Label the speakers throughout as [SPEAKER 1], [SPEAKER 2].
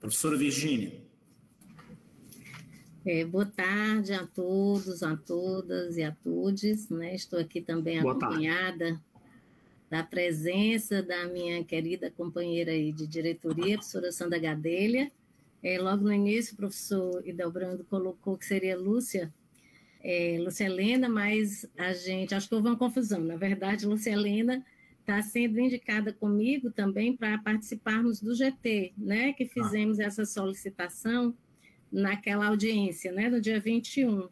[SPEAKER 1] Professora Virgínia.
[SPEAKER 2] Boa tarde a todos, a todas e a todes, né? Estou aqui também acompanhada da presença da minha querida companheira aí de diretoria, professora Sandra Gadelha. Logo no início, o professor Idelbrando colocou que seria Lúcia Helena, mas a gente, acho que houve uma confusão. Na verdade, Lúcia Helena está sendo indicada comigo também para participarmos do GT, né? Que fizemos essa solicitação naquela audiência, né, no dia 21,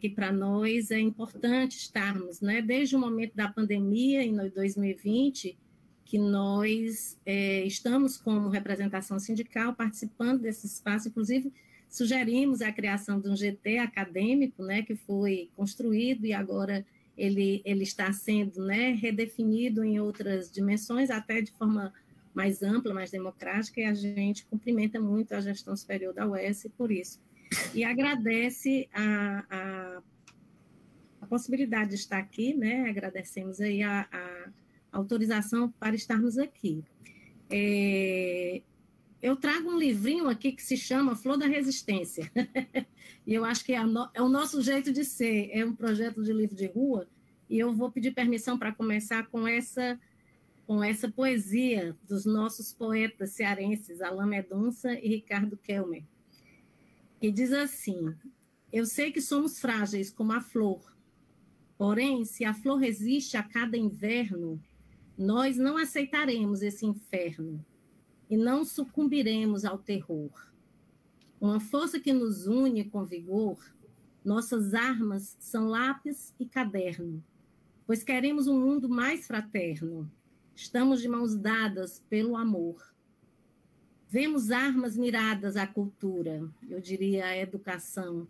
[SPEAKER 2] que para nós é importante estarmos, né, desde o momento da pandemia, em 2020, que nós estamos como representação sindical participando desse espaço, inclusive sugerimos a criação de um GT acadêmico, né, que foi construído e agora ele está sendo, né, redefinido em outras dimensões, até de forma mais ampla, mais democrática, e a gente cumprimenta muito a gestão superior da UES por isso. E agradece a possibilidade de estar aqui, né? Agradecemos aí a autorização para estarmos aqui. Eu trago um livrinho aqui que se chama Flor da Resistência, e eu acho que é o nosso jeito de ser, é um projeto de livro de rua, e eu vou pedir permissão para começar com essa poesia dos nossos poetas cearenses, Alain Mendonça e Ricardo Kelmer, que diz assim: eu sei que somos frágeis como a flor, porém, se a flor resiste a cada inverno, nós não aceitaremos esse inferno e não sucumbiremos ao terror. Uma força que nos une com vigor, nossas armas são lápis e caderno, pois queremos um mundo mais fraterno. Estamos de mãos dadas pelo amor. Vemos armas miradas à cultura, eu diria à educação,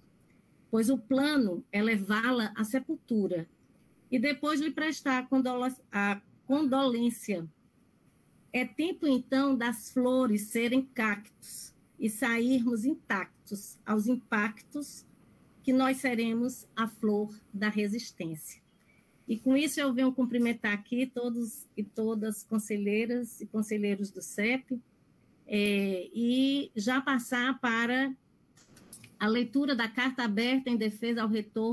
[SPEAKER 2] pois o plano é levá-la à sepultura e depois lhe prestar a condolência. É tempo, então, das flores serem cactos e sairmos intactos aos impactos, que nós seremos a flor da resistência. E com isso eu venho cumprimentar aqui todos e todas conselheiras e conselheiros do CEP, e já passar para a leitura da carta aberta em defesa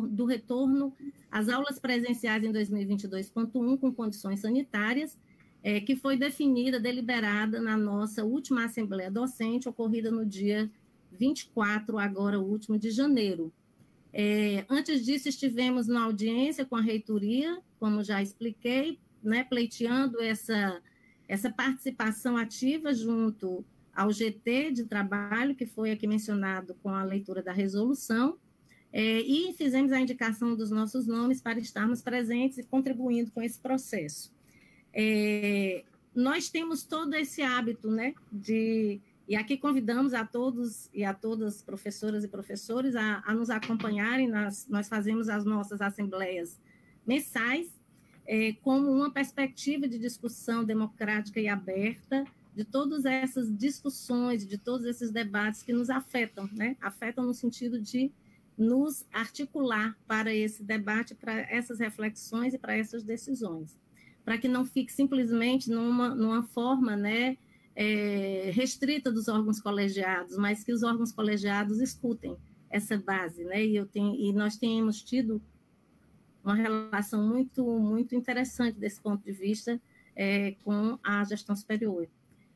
[SPEAKER 2] do retorno às aulas presenciais em 2022.1 com condições sanitárias, que foi definida, deliberada na nossa última Assembleia Docente, ocorrida no dia 24, agora o último de janeiro. Antes disso, estivemos na audiência com a reitoria, como já expliquei, né, pleiteando essa participação ativa junto ao GT de trabalho, que foi aqui mencionado com a leitura da resolução, e fizemos a indicação dos nossos nomes para estarmos presentes e contribuindo com esse processo. Nós temos todo esse hábito, né, e aqui convidamos a todos e a todas, professoras e professores, a nos acompanharem. Nós fazemos as nossas assembleias mensais, como uma perspectiva de discussão democrática e aberta de todas essas discussões, de todos esses debates que nos afetam, né? Afetam no sentido de nos articular para esse debate, para essas reflexões e para essas decisões, para que não fique simplesmente numa forma, né, restrita dos órgãos colegiados, mas que os órgãos colegiados escutem essa base, né, e nós temos tido uma relação muito, muito interessante desse ponto de vista com a gestão superior.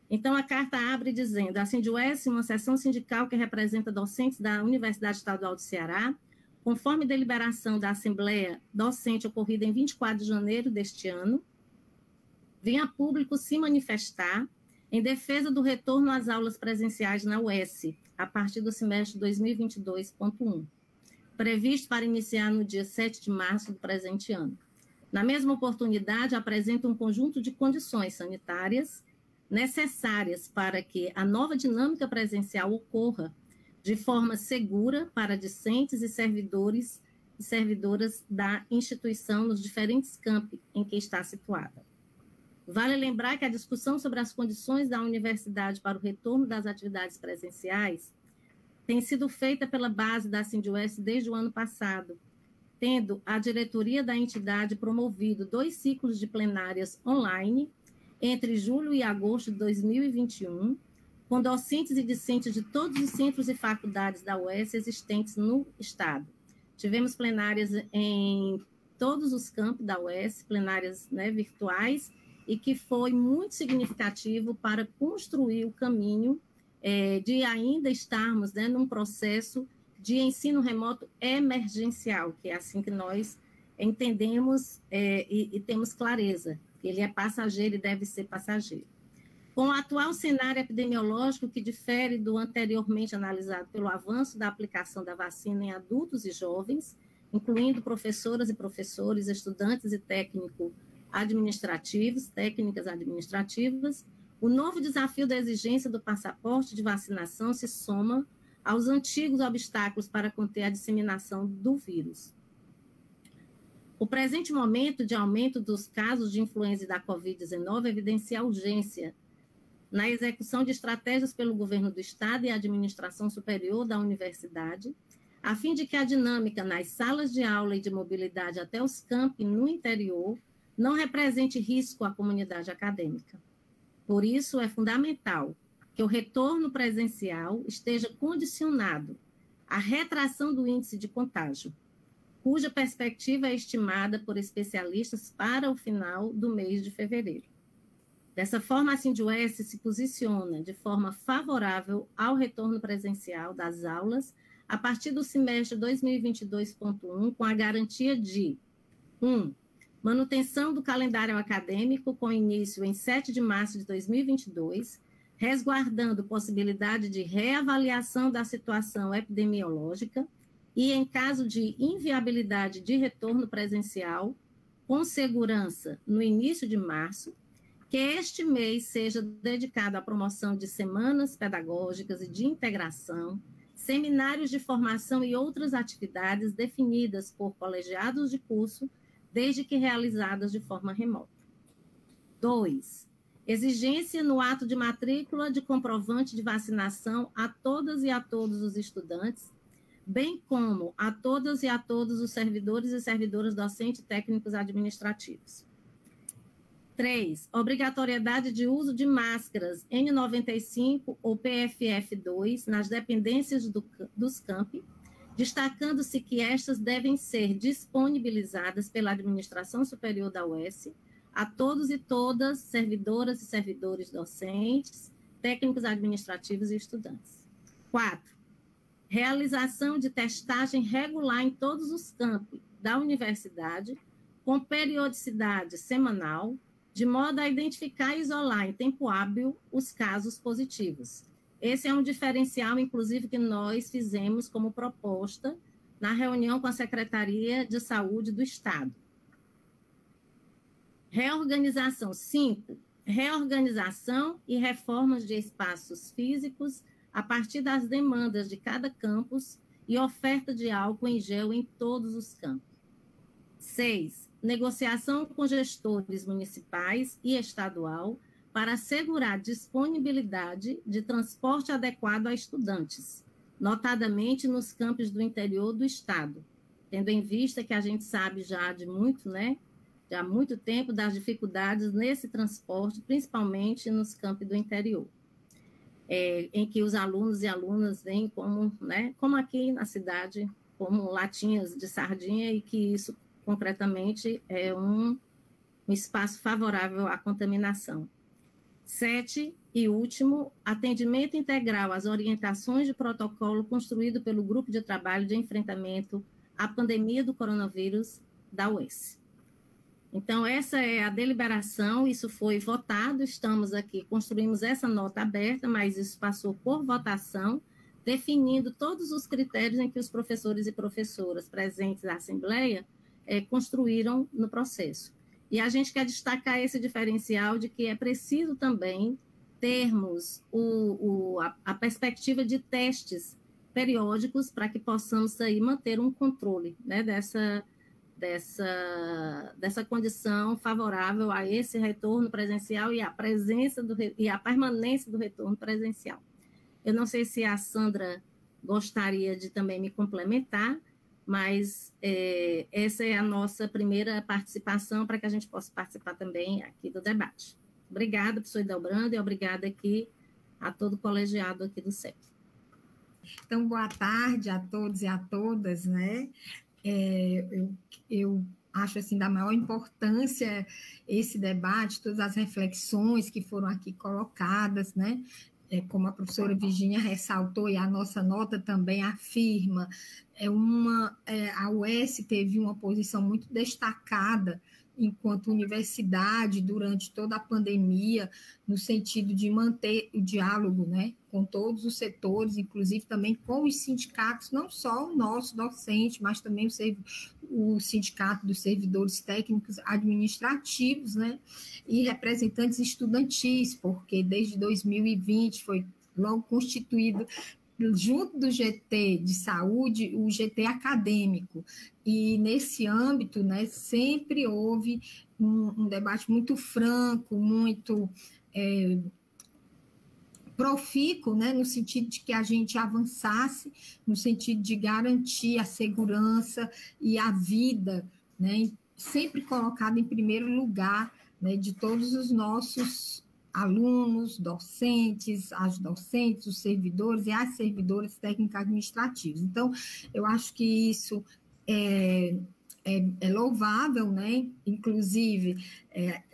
[SPEAKER 2] Então, a carta abre dizendo: a Sindiues, uma seção sindical que representa docentes da Universidade Estadual do Ceará, conforme deliberação da Assembleia Docente ocorrida em 24 de janeiro deste ano, vem a público se manifestar em defesa do retorno às aulas presenciais na UES, a partir do semestre 2022.1, previsto para iniciar no dia 7 de março do presente ano. Na mesma oportunidade, apresenta um conjunto de condições sanitárias necessárias para que a nova dinâmica presencial ocorra de forma segura para discentes e servidores e servidoras da instituição nos diferentes campi em que está situada. Vale lembrar que a discussão sobre as condições da universidade para o retorno das atividades presenciais tem sido feita pela base da Sindiues desde o ano passado, tendo a diretoria da entidade promovido 2 ciclos de plenárias online entre julho e agosto de 2021, com docentes e discentes de todos os centros e faculdades da UES existentes no Estado. Tivemos plenárias em todos os campos da UES, plenárias, né, virtuais, e que foi muito significativo para construir o caminho de ainda estarmos, né, num processo de ensino remoto emergencial, que é assim que nós entendemos e temos clareza, que ele é passageiro e deve ser passageiro. Com o atual cenário epidemiológico que difere do anteriormente analisado pelo avanço da aplicação da vacina em adultos e jovens, incluindo professoras e professores, estudantes e técnicas administrativas, o novo desafio da exigência do passaporte de vacinação se soma aos antigos obstáculos para conter a disseminação do vírus. O presente momento de aumento dos casos de influenza e da Covid-19 evidencia a urgência na execução de estratégias pelo governo do Estado e a administração superior da universidade, a fim de que a dinâmica nas salas de aula e de mobilidade até os campi no interior não represente risco à comunidade acadêmica. Por isso, é fundamental que o retorno presencial esteja condicionado à retração do índice de contágio, cuja perspectiva é estimada por especialistas para o final do mês de fevereiro. Dessa forma, a Cindy-UES se posiciona de forma favorável ao retorno presencial das aulas a partir do semestre 2022.1, com a garantia de 1. Manutenção do calendário acadêmico com início em 7 de março de 2022, resguardando possibilidade de reavaliação da situação epidemiológica e, em caso de inviabilidade de retorno presencial, com segurança no início de março, que este mês seja dedicado à promoção de semanas pedagógicas e de integração, seminários de formação e outras atividades definidas por colegiados de curso, desde que realizadas de forma remota. 2. Exigência no ato de matrícula de comprovante de vacinação a todas e a todos os estudantes, bem como a todas e a todos os servidores e servidoras docentes e técnicos administrativos. 3. Obrigatoriedade de uso de máscaras N95 ou PFF2 nas dependências dos campi, destacando-se que estas devem ser disponibilizadas pela Administração Superior da UES a todos e todas, servidoras e servidores docentes, técnicos administrativos e estudantes. 4. Realização de testagem regular em todos os campi da universidade, com periodicidade semanal, de modo a identificar e isolar em tempo hábil os casos positivos. Esse é um diferencial, inclusive, que nós fizemos como proposta na reunião com a Secretaria de Saúde do Estado. Reorganização 5. Reorganização e reformas de espaços físicos a partir das demandas de cada campus e oferta de álcool em gel em todos os campos. 6. Negociação com gestores municipais e estadual para assegurar disponibilidade de transporte adequado a estudantes, notadamente nos campos do interior do estado, tendo em vista que a gente sabe já de muito, né, já há muito tempo das dificuldades nesse transporte, principalmente nos campos do interior, em que os alunos e alunas vêm como, né, como aqui na cidade, como latinhas de sardinha, e que isso concretamente é um espaço favorável à contaminação. 7, e último, atendimento integral às orientações de protocolo construído pelo Grupo de Trabalho de Enfrentamento à Pandemia do Coronavírus da UES. Então, essa é a deliberação, isso foi votado, estamos aqui, construímos essa nota aberta, mas isso passou por votação, definindo todos os critérios em que os professores e professoras presentes na Assembleia construíram no processo. E a gente quer destacar esse diferencial de que é preciso também termos a perspectiva de testes periódicos para que possamos aí manter um controle, né, dessa condição favorável a esse retorno presencial e a permanência do retorno presencial. Eu não sei se a Sandra gostaria de também me complementar, mas essa é a nossa primeira participação para que a gente possa participar também aqui do debate. Obrigada, professor Idelbrando, e obrigada aqui a todo o colegiado aqui do CEP.
[SPEAKER 1] Então, boa tarde a todos e a todas, né? Eu acho, assim, da maior importância esse debate, todas as reflexões que foram aqui colocadas, né? Como a professora Virginia ressaltou, e a nossa nota também afirma, a UES teve uma posição muito destacada enquanto universidade durante toda a pandemia, no sentido de manter o diálogo, né, com todos os setores, inclusive também com os sindicatos, não só o nosso docente, mas também o sindicato dos servidores técnicos administrativos, né, e representantes estudantis, porque desde 2020 foi logo constituído, junto do GT de saúde, o GT acadêmico. E nesse âmbito, né, sempre houve um debate muito franco, muito profícuo, né, no sentido de que a gente avançasse, no sentido de garantir a segurança e a vida, né, sempre colocado em primeiro lugar, né, de todos os nossos alunos, docentes, as docentes, os servidores e as servidoras técnicas administrativas. Então, eu acho que isso é louvável, né? Inclusive,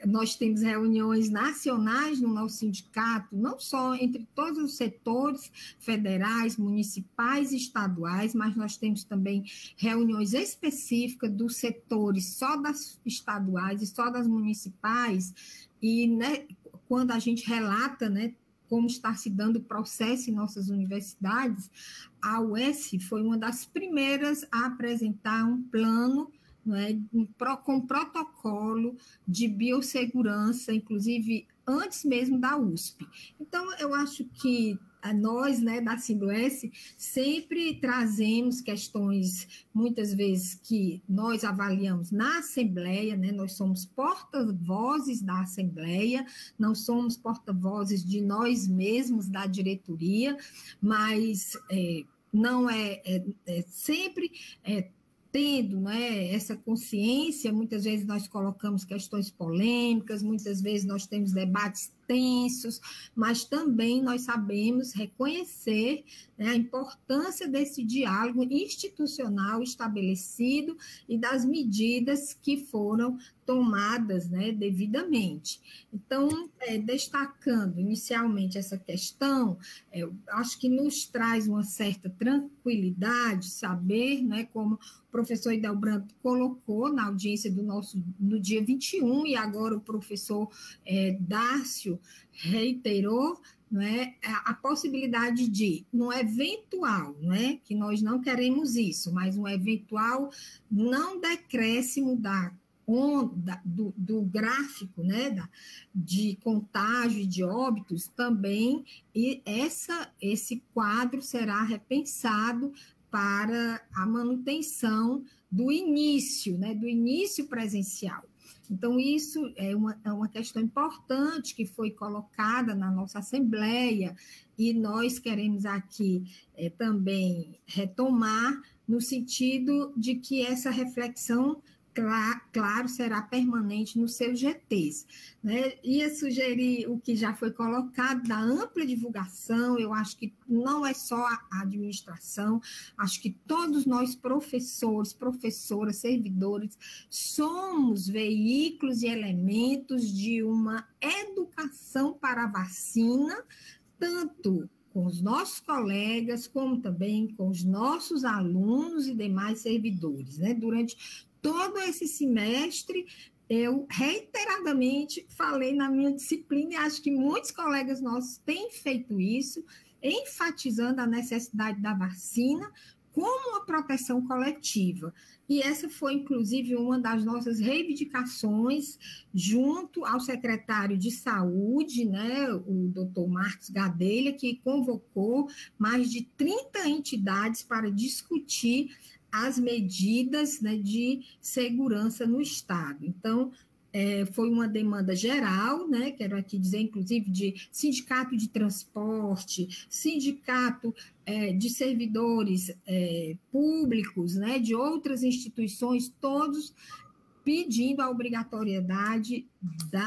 [SPEAKER 1] nós temos reuniões nacionais no nosso sindicato, não só entre todos os setores federais, municipais e estaduais, mas nós temos também reuniões específicas dos setores só das estaduais e só das municipais, e, né, quando a gente relata, né, como está se dando o processo em nossas universidades, a UES foi uma das primeiras a apresentar um plano, né, com protocolo de biossegurança, inclusive antes mesmo da USP. Então, eu acho que nós, né, da SINDUES, sempre trazemos questões, muitas vezes, que nós avaliamos na Assembleia, né, nós somos porta-vozes da Assembleia, não somos porta-vozes de nós mesmos, da diretoria, mas não sempre tendo, né, essa consciência, muitas vezes nós colocamos questões polêmicas, muitas vezes nós temos debates tensos, mas também nós sabemos reconhecer, né, a importância desse diálogo institucional estabelecido e das medidas que foram tomadas, né, devidamente. Então, destacando inicialmente essa questão, eu acho que nos traz uma certa tranquilidade saber, né, como o professor Idelbrando colocou na audiência no dia 21, e agora o professor Dárcio reiterou, não é, a possibilidade de, num eventual, não é, que nós não queremos isso, mas um eventual não decréscimo do gráfico, né, de contágio e de óbitos também, e esse quadro será repensado para a manutenção do início, né, do início presencial. Então, isso é uma questão importante que foi colocada na nossa Assembleia, e nós queremos aqui também retomar, no sentido de que essa reflexão, claro, será permanente nos seus GTs, né? Ia sugerir o que já foi colocado, da ampla divulgação. Eu acho que não é só a administração, acho que todos nós, professores, professoras, servidores, somos veículos e elementos de uma educação para a vacina, tanto com os nossos colegas, como também com os nossos alunos e demais servidores, né? Durante todo esse semestre, eu reiteradamente falei na minha disciplina, e acho que muitos colegas nossos têm feito isso, enfatizando a necessidade da vacina como uma proteção coletiva. E essa foi, inclusive, uma das nossas reivindicações junto ao secretário de Saúde, né, o doutor Marcos Gadelha, que convocou mais de 30 entidades para discutir as medidas, né, de segurança no Estado. Então, foi uma demanda geral, né, quero aqui dizer, inclusive, de sindicato de transporte, sindicato de servidores públicos, né, de outras instituições, todos pedindo a obrigatoriedade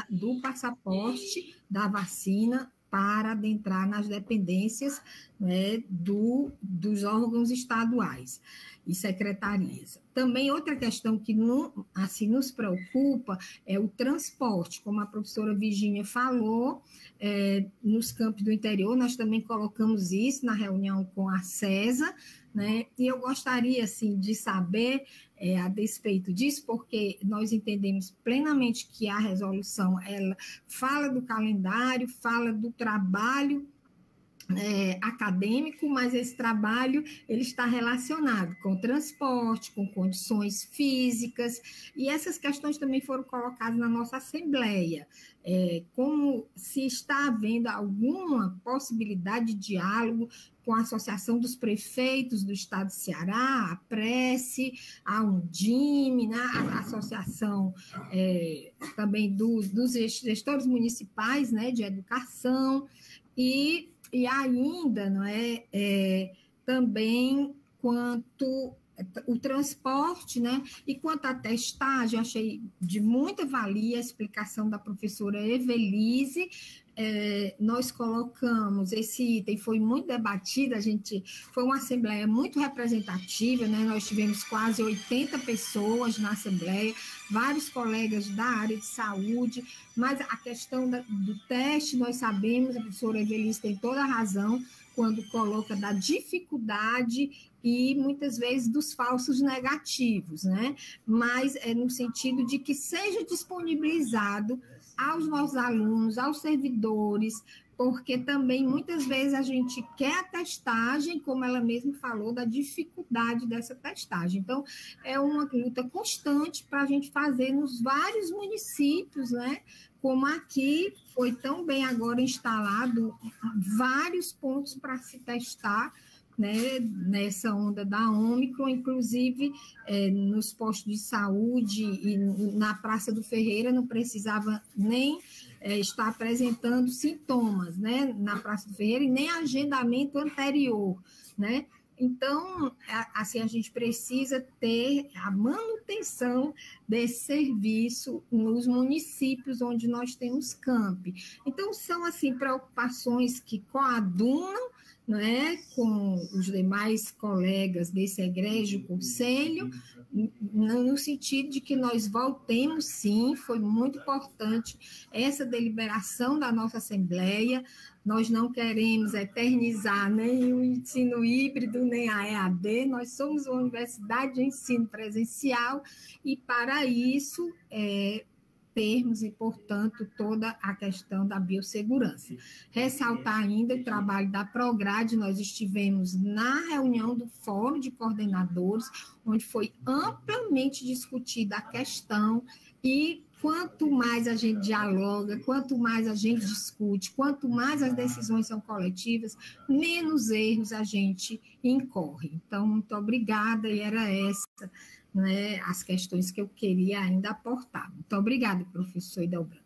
[SPEAKER 1] do passaporte da vacina para adentrar nas dependências, né, dos órgãos estaduais e secretarias. Também outra questão que assim, nos preocupa é o transporte, como a professora Virgínia falou, nos campos do interior, nós também colocamos isso na reunião com a CESA, né? E eu gostaria, assim, de saber a despeito disso, porque nós entendemos plenamente que a resolução, ela fala do calendário, fala do trabalho acadêmico, mas esse trabalho ele está relacionado com transporte, com condições físicas, e essas questões também foram colocadas na nossa Assembleia, como se está havendo alguma possibilidade de diálogo com a Associação dos Prefeitos do Estado de Ceará, a Prece, a Undime, né, a Associação também dos gestores municipais, né, de educação, e ainda, não também quanto o transporte, né? E quanto à testagem, eu achei de muita valia a explicação da professora Evelise. Nós colocamos esse item, foi muito debatido, foi uma assembleia muito representativa, né? Nós tivemos quase 80 pessoas na assembleia, vários colegas da área de saúde, mas a questão do teste, nós sabemos, a professora Evelise tem toda a razão, quando coloca da dificuldade e, muitas vezes, dos falsos negativos, né? Mas no sentido de que seja disponibilizado aos nossos alunos, aos servidores, porque também, muitas vezes, a gente quer a testagem, como ela mesma falou, da dificuldade dessa testagem. Então, é uma luta constante para a gente fazer nos vários municípios, né? Como aqui foi tão bem agora instalado vários pontos para se testar, né, nessa onda da Ômicron, inclusive nos postos de saúde e na Praça do Ferreira não precisava nem estar apresentando sintomas, né, na Praça do Ferreira, e nem agendamento anterior, né? Então, assim, a gente precisa ter a manutenção desse serviço nos municípios onde nós temos campi. Então, são, assim, preocupações que coadunam, né, com os demais colegas desse egrégio conselho, no sentido de que nós voltemos, sim, foi muito importante essa deliberação da nossa Assembleia. Nós não queremos eternizar nem o ensino híbrido, nem a EAD, nós somos uma universidade de ensino presencial e, para isso, termos e, portanto, toda a questão da biossegurança. Ressaltar ainda o trabalho da Prograde, nós estivemos na reunião do Fórum de Coordenadores, onde foi amplamente discutida a questão e quanto mais a gente dialoga, quanto mais a gente discute, quanto mais as decisões são coletivas, menos erros a gente incorre. Então, muito obrigada, e era essa, né, as questões que eu queria ainda aportar. Muito obrigada, professor Idelbrando.